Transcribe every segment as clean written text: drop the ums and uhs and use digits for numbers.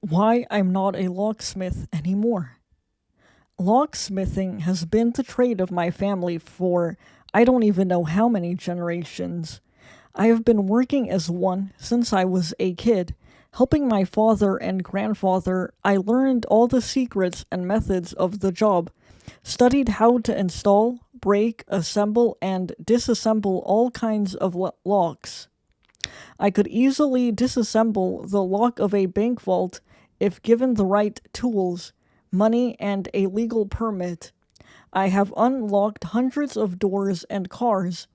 Why I'm not a locksmith anymore. Locksmithing has been the trade of my family for I don't even know how many generations. I have been working as one since I was a kid. Helping my father and grandfather, I learned all the secrets and methods of the job, studied how to install, break, assemble, and disassemble all kinds of locks. I could easily disassemble the lock of a bank vault if given the right tools, money, and a legal permit. I have unlocked hundreds of doors and cars,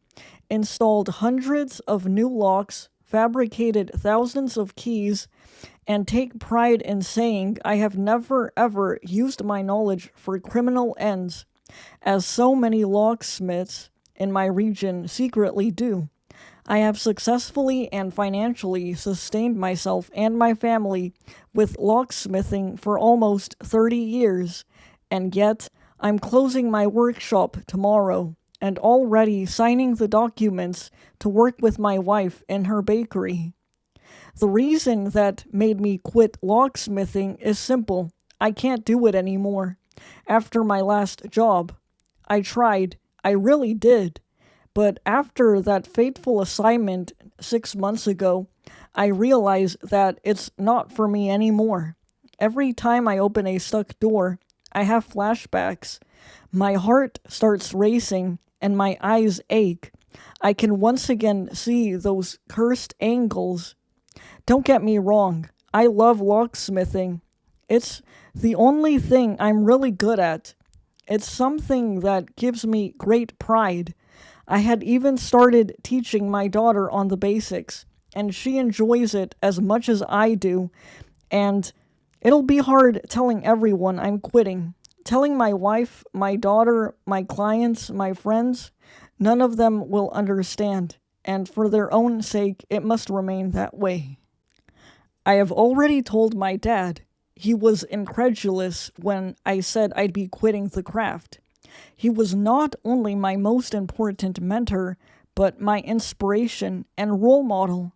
installed hundreds of new locks, fabricated thousands of keys, and take pride in saying I have never ever used my knowledge for criminal ends, as so many locksmiths in my region secretly do. I have successfully and financially sustained myself and my family with locksmithing for almost 30 years, and yet I'm closing my workshop tomorrow and already signing the documents to work with my wife in her bakery. The reason that made me quit locksmithing is simple. I can't do it anymore. After my last job, I tried. I really did. But after that fateful assignment 6 months ago, I realize that it's not for me anymore. Every time I open a stuck door, I have flashbacks. My heart starts racing and my eyes ache. I can once again see those cursed angles. Don't get me wrong, I love locksmithing. It's the only thing I'm really good at. It's something that gives me great pride. I had even started teaching my daughter on the basics, and she enjoys it as much as I do, and it'll be hard telling everyone I'm quitting. Telling my wife, my daughter, my clients, my friends, none of them will understand, and for their own sake, it must remain that way. I have already told my dad. He was incredulous when I said I'd be quitting the craft. He was not only my most important mentor, but my inspiration and role model.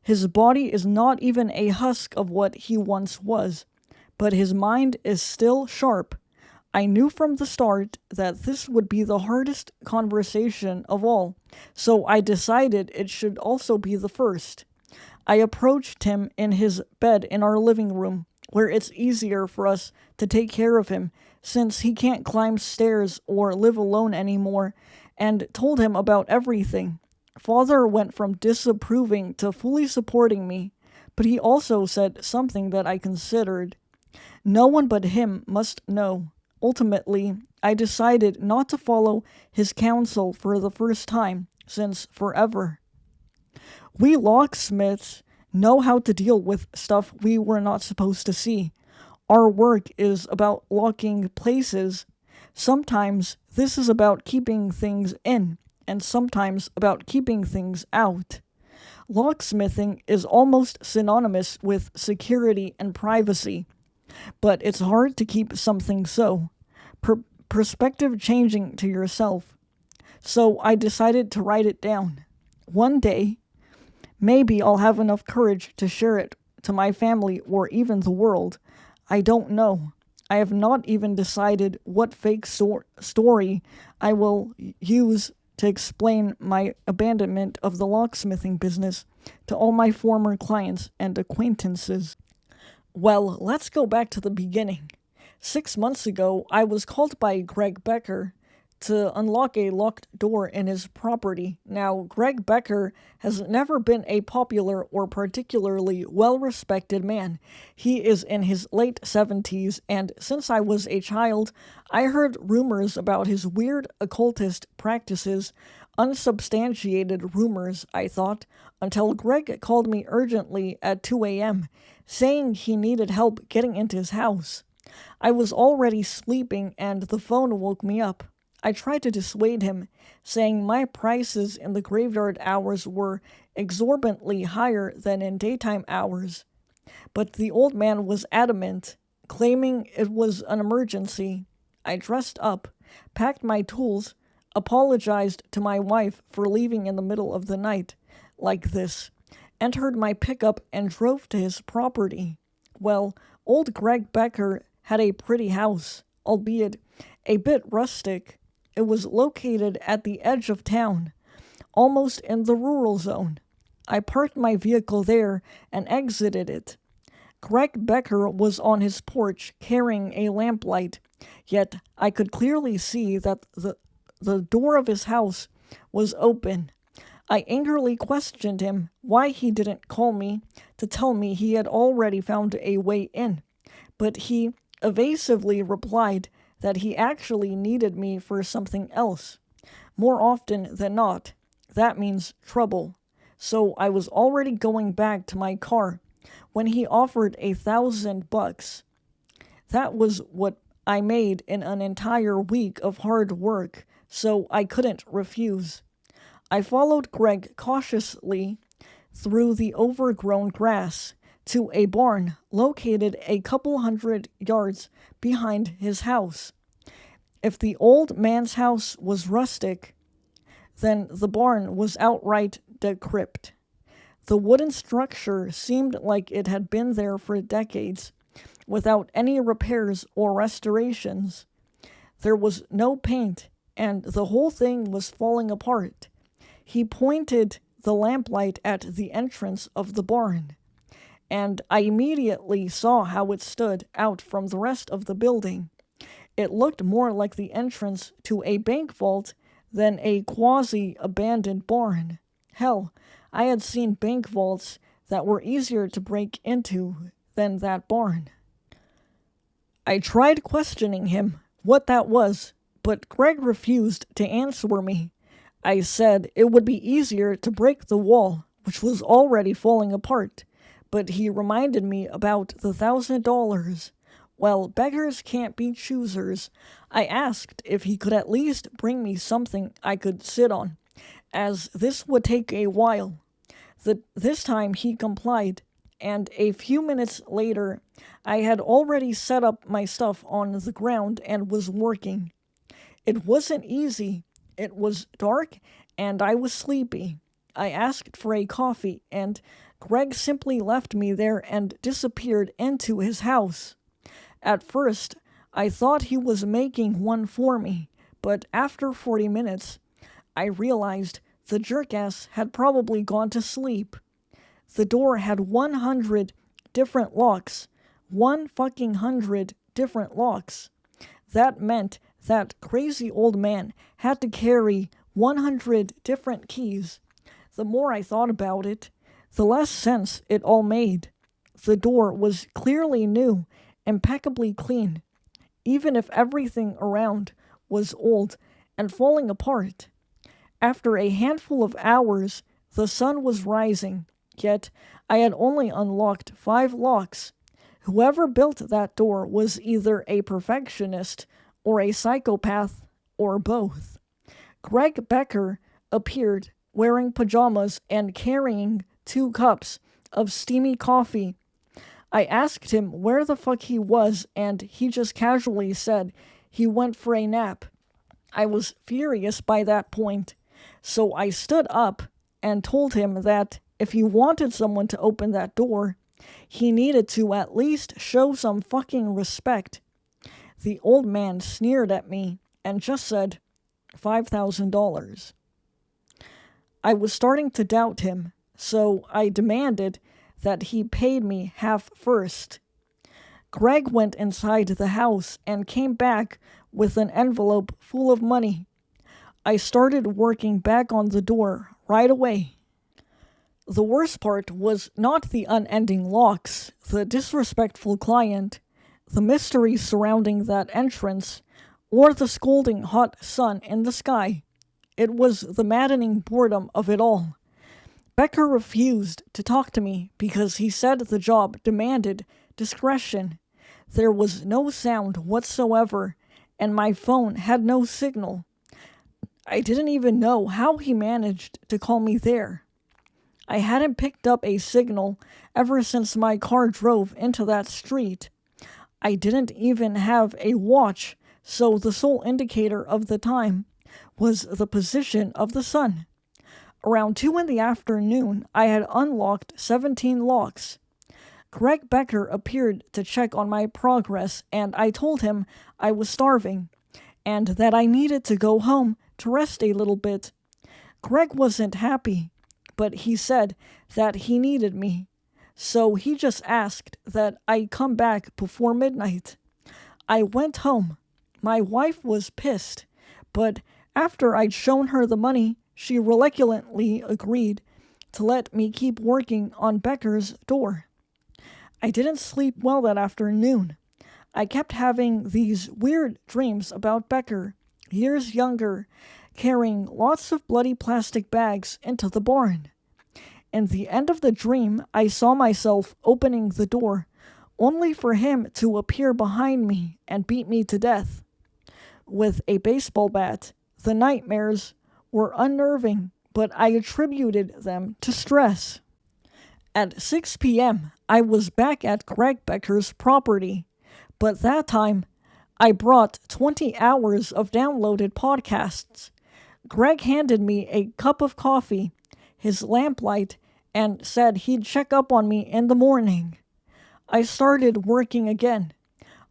His body is not even a husk of what he once was, but his mind is still sharp. I knew from the start that this would be the hardest conversation of all, so I decided it should also be the first. I approached him in his bed in our living room, where it's easier for us to take care of him since he can't climb stairs or live alone anymore, and told him about everything. Father went from disapproving to fully supporting me, but he also said something that I considered. No one but him must know. Ultimately, I decided not to follow his counsel for the first time since forever. We locksmiths know how to deal with stuff we were not supposed to see. Our work is about locking places. Sometimes this is about keeping things in, and sometimes about keeping things out. Locksmithing is almost synonymous with security and privacy, but it's hard to keep something so. Perspective changing to yourself. So I decided to write it down. One day, maybe I'll have enough courage to share it to my family or even the world. I don't know. I have not even decided what fake story I will use to explain my abandonment of the locksmithing business to all my former clients and acquaintances. Well, let's go back to the beginning. 6 months ago, I was called by Greg Becker to unlock a locked door in his property. Now, Greg Becker has never been a popular or particularly well-respected man. He is in his late 70s, and since I was a child, I heard rumors about his weird occultist practices, unsubstantiated rumors, I thought, until Greg called me urgently at 2 a.m., saying he needed help getting into his house. I was already sleeping, and the phone woke me up. I tried to dissuade him, saying my prices in the graveyard hours were exorbitantly higher than in daytime hours. But the old man was adamant, claiming it was an emergency. I dressed up, packed my tools, apologized to my wife for leaving in the middle of the night like this, entered my pickup and drove to his property. Well, old Greg Becker had a pretty house, albeit a bit rustic. It was located at the edge of town, almost in the rural zone. I parked my vehicle there and exited it. Greg Becker was on his porch carrying a lamplight, yet I could clearly see that the door of his house was open. I angrily questioned him why he didn't call me to tell me he had already found a way in, but he evasively replied that he actually needed me for something else. More often than not, that means trouble. So I was already going back to my car when he offered $1,000. That was what I made in an entire week of hard work, so I couldn't refuse. I followed Greg cautiously through the overgrown grass to a barn located a couple hundred yards behind his house. If the old man's house was rustic, then the barn was outright decrepit. The wooden structure seemed like it had been there for decades, without any repairs or restorations. There was no paint, and the whole thing was falling apart. He pointed the lamplight at the entrance of the barn, and I immediately saw how it stood out from the rest of the building. It looked more like the entrance to a bank vault than a quasi-abandoned barn. Hell, I had seen bank vaults that were easier to break into than that barn. I tried questioning him what that was, but Greg refused to answer me. I said it would be easier to break the wall, which was already falling apart, but he reminded me about the $1,000. Well, beggars can't be choosers. I asked if he could at least bring me something I could sit on, as this would take a while. This time he complied, and a few minutes later I had already set up my stuff on the ground and was working. It wasn't easy. It was dark, and I was sleepy. I asked for a coffee, and Greg simply left me there and disappeared into his house. At first, I thought he was making one for me, but after 40 minutes, I realized the jerkass had probably gone to sleep. The door had 100 different locks. 100 different locks. That meant that crazy old man had to carry 100 different keys. The more I thought about it, the less sense it all made. The door was clearly new, impeccably clean, even if everything around was old and falling apart. After a handful of hours, the sun was rising, yet I had only unlocked 5 locks. Whoever built that door was either a perfectionist or a psychopath, or both. Greg Becker appeared wearing pajamas and carrying 2 cups of steamy coffee. I asked him where the fuck he was, and he just casually said he went for a nap. I was furious by that point, so I stood up and told him that if he wanted someone to open that door, he needed to at least show some fucking respect. The old man sneered at me and just said $5,000. I was starting to doubt him, so I demanded that he paid me half first. Greg went inside the house and came back with an envelope full of money. I started working back on the door right away. The worst part was not the unending locks, the disrespectful client, the mystery surrounding that entrance, or the scalding hot sun in the sky. It was the maddening boredom of it all. Becker refused to talk to me because he said the job demanded discretion. There was no sound whatsoever, and my phone had no signal. I didn't even know how he managed to call me there. I hadn't picked up a signal ever since my car drove into that street. I didn't even have a watch, so the sole indicator of the time was the position of the sun. Around 2 in the afternoon, I had unlocked 17 locks. Greg Becker appeared to check on my progress, and I told him I was starving and that I needed to go home to rest a little bit. Greg wasn't happy, but he said that he needed me, so he just asked that I come back before midnight. I went home. My wife was pissed, but after I'd shown her the money, she reluctantly agreed to let me keep working on Becker's door. I didn't sleep well that afternoon. I kept having these weird dreams about Becker, years younger, carrying lots of bloody plastic bags into the barn. In the end of the dream, I saw myself opening the door, only for him to appear behind me and beat me to death with a baseball bat. The nightmares were unnerving, but I attributed them to stress. At 6 p.m., I was back at Greg Becker's property, but that time, I brought 20 hours of downloaded podcasts. Greg handed me a cup of coffee, his lamplight, and said he'd check up on me in the morning. I started working again.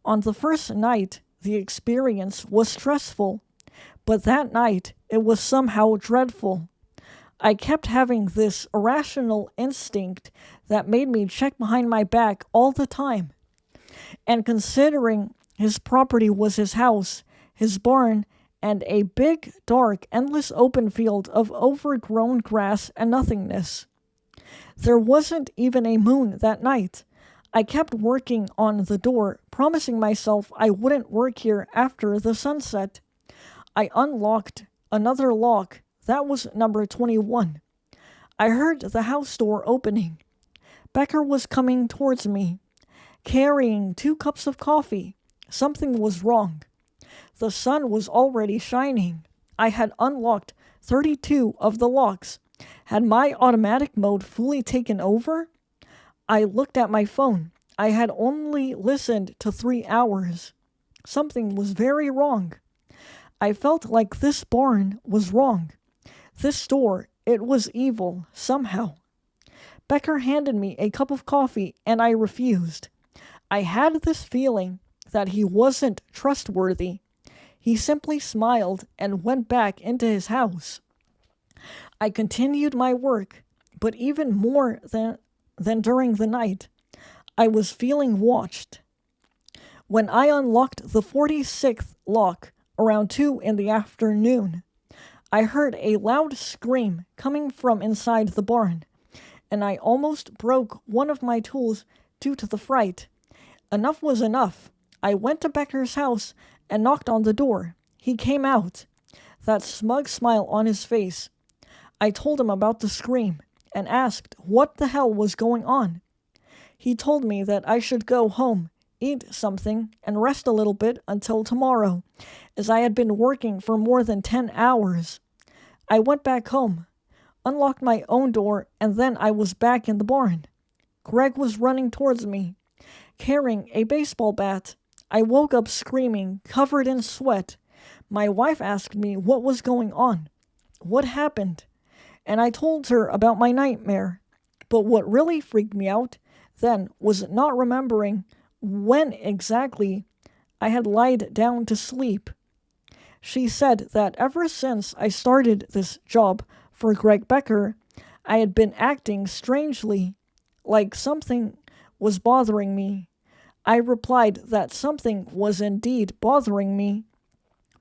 On the first night, the experience was stressful, but that night it was somehow dreadful. I kept having this irrational instinct that made me check behind my back all the time. And considering his property was his house, his barn, and a big, dark, endless open field of overgrown grass and nothingness. There wasn't even a moon that night. I kept working on the door, promising myself I wouldn't work here after the sunset. I unlocked another lock. That was number 21. I heard the house door opening. Becker was coming towards me, carrying 2 cups of coffee. Something was wrong. The sun was already shining. I had unlocked 32 of the locks. Had my automatic mode fully taken over? I looked at my phone. I had only listened to 3 hours. Something was very wrong. I felt like this barn was wrong. This door, it was evil, somehow. Becker handed me a cup of coffee, and I refused. I had this feeling that he wasn't trustworthy. He simply smiled and went back into his house. I continued my work, but even more than during the night, I was feeling watched. When I unlocked the 46th lock around 2 in the afternoon, I heard a loud scream coming from inside the barn, and I almost broke one of my tools due to the fright. Enough was enough. I went to Becker's house and knocked on the door. He came out, that smug smile on his face. I told him about the scream and asked what the hell was going on. He told me that I should go home, eat something, and rest a little bit until tomorrow, as I had been working for more than 10 hours. I went back home, unlocked my own door, and then I was back in the barn. Greg was running towards me, carrying a baseball bat. I woke up screaming, covered in sweat. My wife asked me what was going on, what happened, and I told her about my nightmare. But what really freaked me out then was not remembering when exactly I had lied down to sleep. She said that ever since I started this job for Greg Becker, I had been acting strangely, like something was bothering me. I replied that something was indeed bothering me,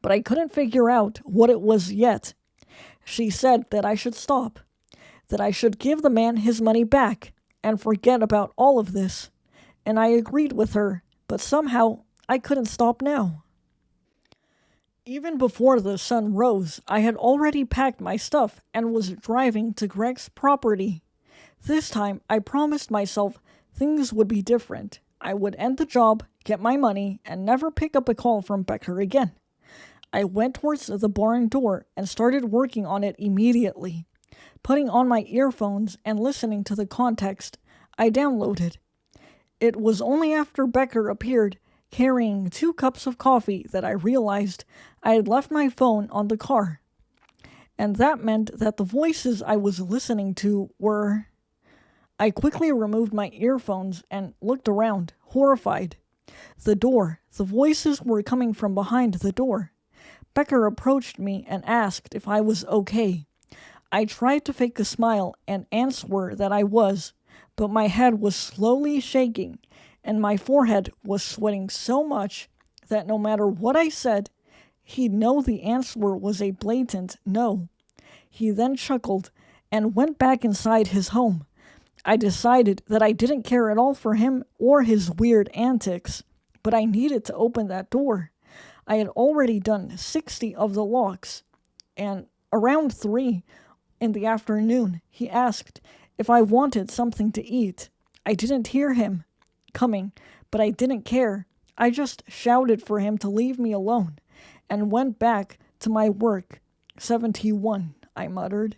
but I couldn't figure out what it was yet. She said that I should stop, that I should give the man his money back and forget about all of this, and I agreed with her, but somehow I couldn't stop now. Even before the sun rose, I had already packed my stuff and was driving to Greg's property. This time, I promised myself things would be different. I would end the job, get my money, and never pick up a call from Becker again. I went towards the barn door and started working on it immediately, putting on my earphones and listening to the context I downloaded. It was only after Becker appeared, carrying 2 cups of coffee, that I realized I had left my phone on the car. And that meant that the voices I was listening to were I quickly removed my earphones and looked around, horrified. The voices were coming from behind the door. Becker approached me and asked if I was okay. I tried to fake a smile and answer that I was, but my head was slowly shaking and my forehead was sweating so much that no matter what I said, he'd know the answer was a blatant no. He then chuckled and went back inside his home. I decided that I didn't care at all for him or his weird antics, but I needed to open that door. I had already done 60 of the locks, and around 3 in the afternoon, he asked if I wanted something to eat. I didn't hear him coming, but I didn't care. I just shouted for him to leave me alone and went back to my work. 71, I muttered.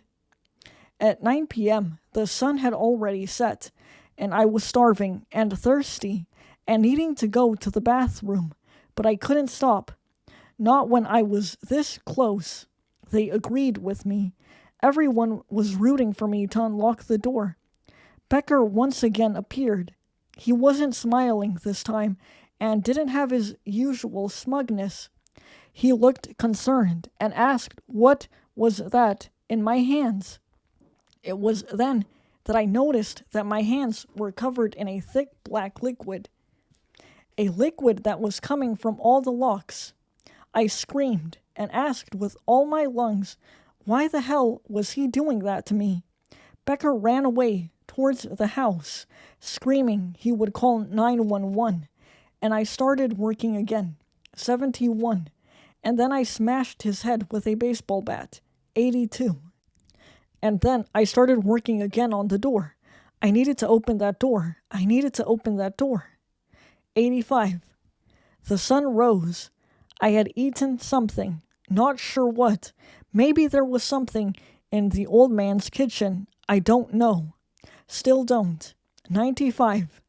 At 9 p.m., the sun had already set, and I was starving and thirsty and needing to go to the bathroom, but I couldn't stop. Not when I was this close. They agreed with me. Everyone was rooting for me to unlock the door. Becker once again appeared. He wasn't smiling this time and didn't have his usual smugness. He looked concerned and asked what was that in my hands. It was then that I noticed that my hands were covered in a thick black liquid. A liquid that was coming from all the locks. I screamed and asked with all my lungs, why the hell was he doing that to me? Becker ran away towards the house, screaming he would call 911, and I started working again. 71. And then I smashed his head with a baseball bat. 82. And then I started working again on the door. I needed to open that door. 85. The sun rose. I had eaten something. Not sure what. Maybe there was something in the old man's kitchen. I don't know. Still don't. 95.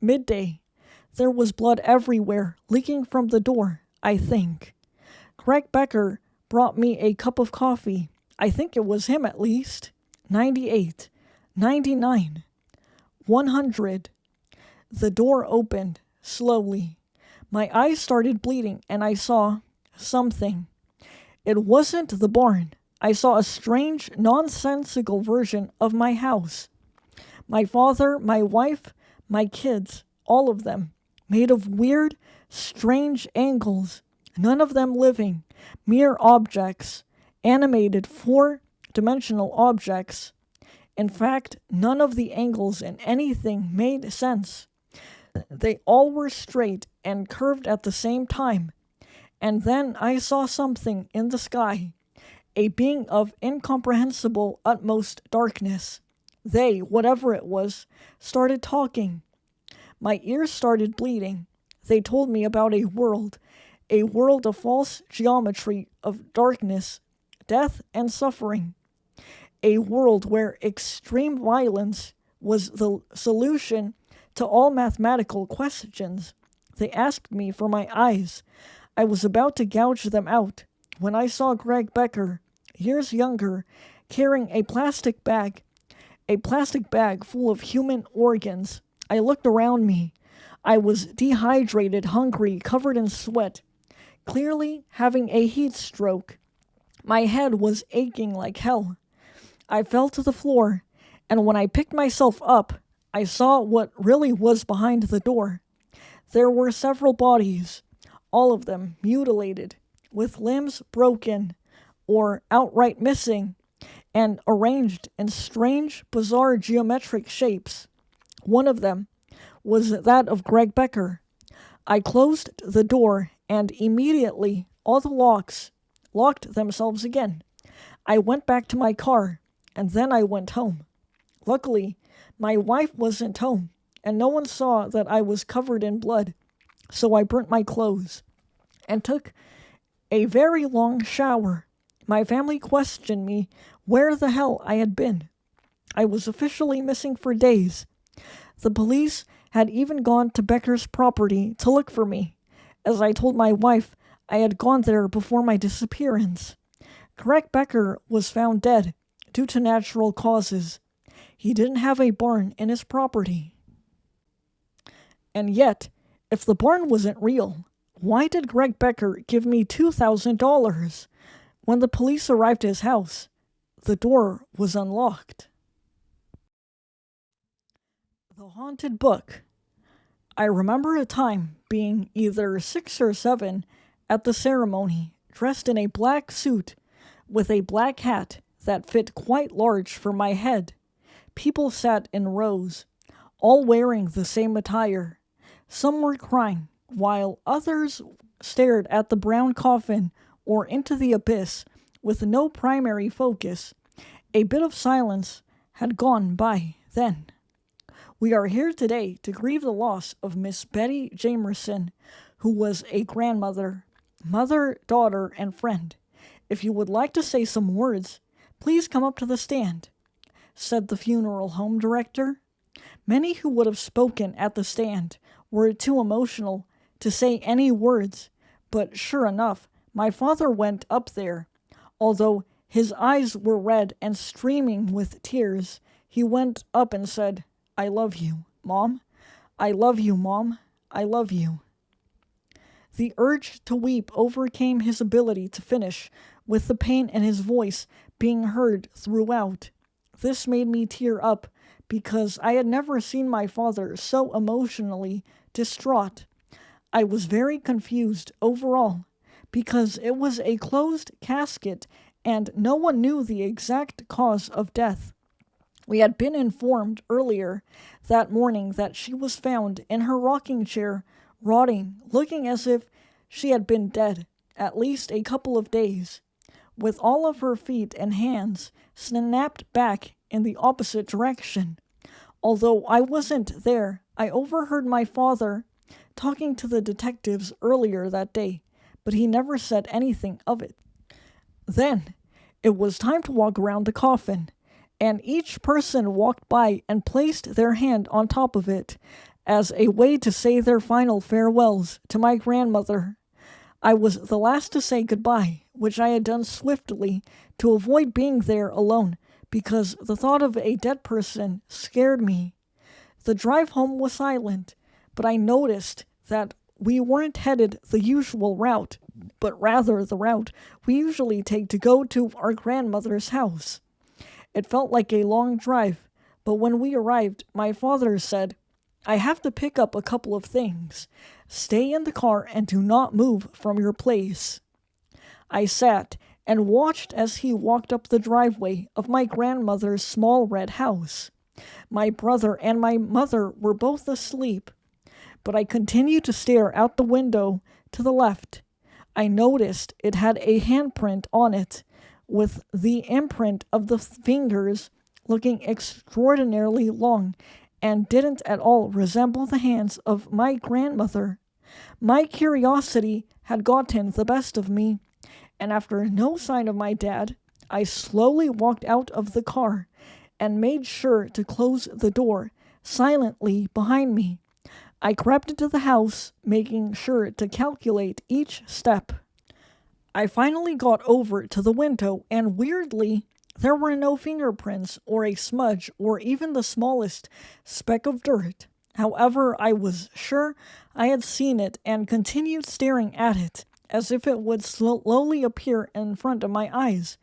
Midday. There was blood everywhere, leaking from the door, I think. Greg Becker brought me a cup of coffee. I think it was him at least. 98. 99. 100. The door opened, slowly. My eyes started bleeding and I saw something. It wasn't the barn. I saw a strange, nonsensical version of my house. My father, my wife, my kids, all of them, made of weird, strange angles, none of them living, mere objects, animated 4-dimensional objects. In fact, none of the angles in anything made sense. They all were straight and curved at the same time. And then I saw something in the sky, a being of incomprehensible utmost darkness. They, whatever it was, started talking. My ears started bleeding. They told me about a world of false geometry, of darkness, death, and suffering. A world where extreme violence was the solution to all mathematical questions. They asked me for my eyes. I was about to gouge them out when I saw Greg Becker, years younger, carrying a plastic bag full of human organs. I looked around me. I was dehydrated, hungry, covered in sweat, clearly having a heat stroke. My head was aching like hell. I fell to the floor, and when I picked myself up, I saw what really was behind the door. There were several bodies, all of them mutilated, with limbs broken or outright missing, and arranged in strange, bizarre geometric shapes. One of them was that of Greg Becker. I closed the door, and immediately all the locks locked themselves again. I went back to my car, and then I went home. Luckily, my wife wasn't home, and no one saw that I was covered in blood, so I burnt my clothes and took a very long shower. My family questioned me where the hell I had been. I was officially missing for days. The police had even gone to Becker's property to look for me. As I told my wife, I had gone there before my disappearance. Greg Becker was found dead due to natural causes. He didn't have a barn in his property. And yet, if the barn wasn't real, why did Greg Becker give me $2,000? When the police arrived at his house, the door was unlocked. The Haunted Book. I remember a time being either 6 or 7 at the ceremony, dressed in a black suit with a black hat that fit quite large for my head. People sat in rows, all wearing the same attire. Some were crying, while others stared at the brown coffin or into the abyss with no primary focus. A bit of silence had gone by then. We are here today to grieve the loss of Miss Betty Jamerson, who was a grandmother, mother, daughter, and friend. If you would like to say some words, please come up to the stand, said the funeral home director. Many who would have spoken at the stand were too emotional to say any words, but sure enough, my father went up there. Although his eyes were red and streaming with tears, he went up and said, "I love you, Mom. I love you, Mom. I love you." The urge to weep overcame his ability to finish, with the pain in his voice being heard throughout. This made me tear up, because I had never seen my father so emotionally distraught. I was very confused overall, because it was a closed casket and no one knew the exact cause of death. We had been informed earlier that morning that she was found in her rocking chair, rotting, looking as if she had been dead at least a couple of days, with all of her feet and hands snapped back in the opposite direction. Although I wasn't there, I overheard my father talking to the detectives earlier that day, but he never said anything of it. Then, it was time to walk around the coffin, and each person walked by and placed their hand on top of it as a way to say their final farewells to my grandmother. I was the last to say goodbye, which I had done swiftly to avoid being there alone, because the thought of a dead person scared me. The drive home was silent, but I noticed that we weren't headed the usual route, but rather the route we usually take to go to our grandmother's house. It felt like a long drive, but when we arrived, my father said, "I have to pick up a couple of things. Stay in the car and do not move from your place." I sat and watched as he walked up the driveway of my grandmother's small red house. My brother and my mother were both asleep, but I continued to stare out the window to the left. I noticed it had a handprint on it, with the imprint of the fingers looking extraordinarily long and didn't at all resemble the hands of my grandmother. My curiosity had gotten the best of me, and after no sign of my dad, I slowly walked out of the car and made sure to close the door silently behind me. I crept into the house, making sure to calculate each step. I finally got over to the window, and weirdly, there were no fingerprints or a smudge or even the smallest speck of dirt. However, I was sure I had seen it and continued staring at it, as if it would slowly appear in front of my eyes.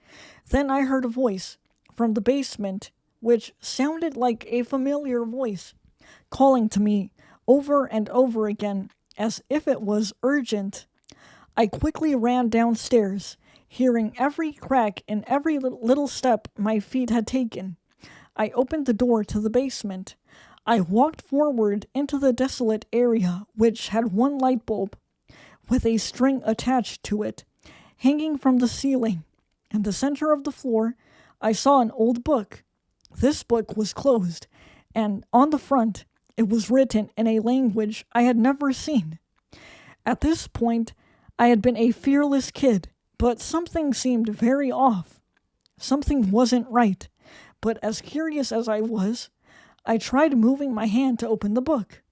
Then I heard a voice from the basement, which sounded like a familiar voice, calling to me over and over again, as if it was urgent. I quickly ran downstairs, hearing every crack in every little step my feet had taken. I opened the door to the basement. I walked forward into the desolate area, which had one light bulb, with a string attached to it, hanging from the ceiling. In the center of the floor, I saw an old book. This book was closed, and on the front, it was written in a language I had never seen. At this point, I had been a fearless kid, but something seemed very off. Something wasn't right, but as curious as I was, I tried moving my hand to open the book.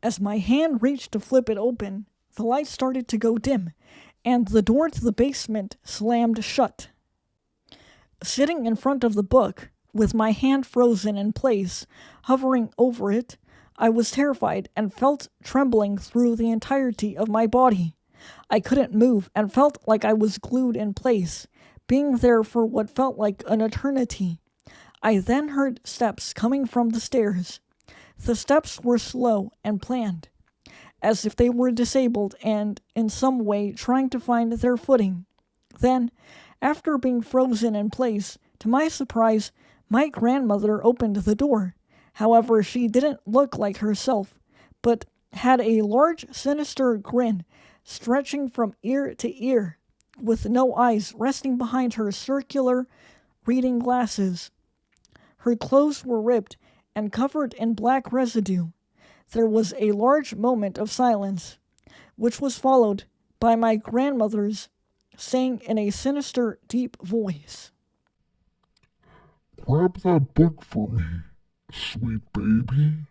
As my hand reached to flip it open, the light started to go dim, and the door to the basement slammed shut. Sitting in front of the book With my hand frozen in place, hovering over it, I was terrified and felt trembling through the entirety of my body. I couldn't move and felt like I was glued in place, being there for what felt like an eternity. I then heard steps coming from the stairs. The steps were slow and planned, as if they were disabled and, in some way, trying to find their footing. Then, after being frozen in place, to my surprise, my grandmother opened the door. However, she didn't look like herself, but had a large, sinister grin stretching from ear to ear, with no eyes resting behind her circular reading glasses. Her clothes were ripped and covered in black residue. There was a large moment of silence, which was followed by my grandmother's saying in a sinister, deep voice, "Grab that book for me, sweet baby."